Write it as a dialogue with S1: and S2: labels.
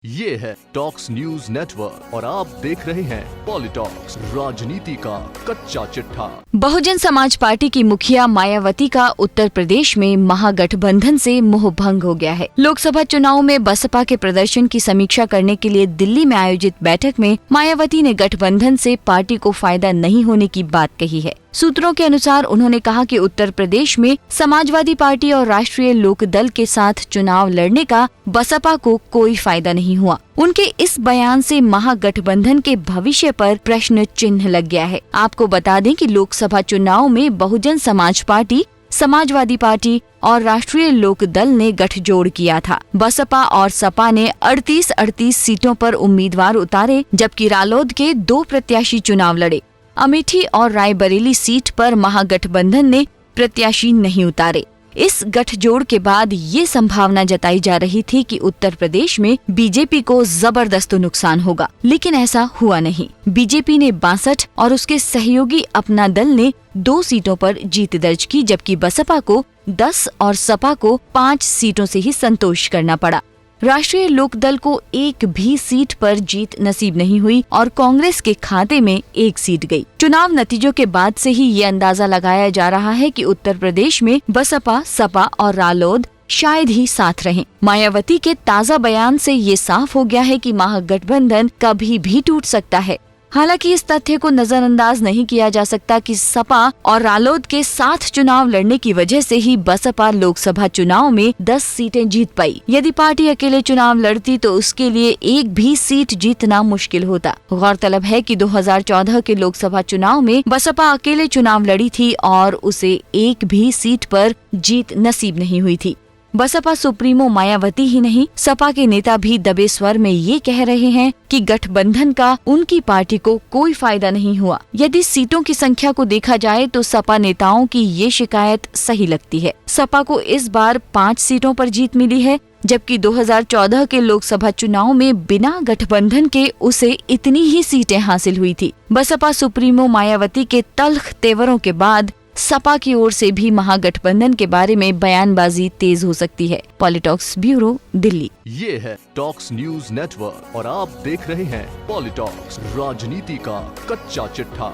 S1: ये है talks news network और आप देख रहे हैं पॉलिटॉक्स, राजनीति का कच्चा चिट्ठा।
S2: बहुजन समाज पार्टी की मुखिया मायावती का उत्तर प्रदेश में महागठबंधन से मोहभंग हो गया है। लोकसभा चुनाव में बसपा के प्रदर्शन की समीक्षा करने के लिए दिल्ली में आयोजित बैठक में मायावती ने गठबंधन से पार्टी को फायदा नहीं होने की बात कही है। सूत्रों के अनुसार उन्होंने कहा कि उत्तर प्रदेश में समाजवादी पार्टी और राष्ट्रीय लोक दल के साथ चुनाव लड़ने का बसपा को कोई फायदा नहीं हुआ। उनके इस बयान से महागठबंधन के भविष्य पर प्रश्न चिन्ह लग गया है। आपको बता दें कि लोकसभा चुनाव में बहुजन समाज पार्टी, समाजवादी पार्टी और राष्ट्रीय लोक दल ने गठजोड़ किया था। बसपा और सपा ने 38 सीटों पर उम्मीदवार उतारे, जबकि रालोद के 2 प्रत्याशी चुनाव लड़े। अमेठी और रायबरेली सीट पर महागठबंधन ने प्रत्याशी नहीं उतारे। इस गठजोड़ के बाद ये संभावना जताई जा रही थी कि उत्तर प्रदेश में बीजेपी को जबरदस्त नुकसान होगा, लेकिन ऐसा हुआ नहीं। बीजेपी ने 62 और उसके सहयोगी अपना दल ने 2 सीटों पर जीत दर्ज की, जबकि बसपा को 10 और सपा को 5 सीटों से ही संतोष करना पड़ा। राष्ट्रीय लोकदल को एक भी सीट पर जीत नसीब नहीं हुई और कांग्रेस के खाते में 1 सीट गई। चुनाव नतीजों के बाद से ही ये अंदाजा लगाया जा रहा है कि उत्तर प्रदेश में बसपा, सपा और रालोद शायद ही साथ रहें। मायावती के ताज़ा बयान से ये साफ हो गया है कि महागठबंधन कभी भी टूट सकता है। हालांकि इस तथ्य को नजरअंदाज नहीं किया जा सकता कि सपा और रालोद के साथ चुनाव लड़ने की वजह से ही बसपा लोकसभा चुनाव में 10 सीटें जीत पाई। यदि पार्टी अकेले चुनाव लड़ती तो उसके लिए एक भी सीट जीतना मुश्किल होता। गौरतलब है कि 2014 के लोकसभा चुनाव में बसपा अकेले चुनाव लड़ी थी और उसे एक भी सीट पर जीत नसीब नहीं हुई थी। बसपा सुप्रीमो मायावती ही नहीं, सपा के नेता भी दबे स्वर में ये कह रहे हैं कि गठबंधन का उनकी पार्टी को कोई फायदा नहीं हुआ। यदि सीटों की संख्या को देखा जाए तो सपा नेताओं की ये शिकायत सही लगती है। सपा को इस बार 5 सीटों पर जीत मिली है, जबकि 2014 के लोकसभा चुनाव में बिना गठबंधन के उसे इतनी ही सीटें हासिल हुई थी। बसपा सुप्रीमो मायावती के तल्ख तेवरों के बाद सपा की ओर से भी महागठबंधन के बारे में बयानबाजी तेज हो सकती है। पॉलिटॉक्स ब्यूरो, दिल्ली।
S1: ये है टॉक्स न्यूज नेटवर्क और आप देख रहे हैं पॉलिटॉक्स, राजनीति का कच्चा चिट्ठा।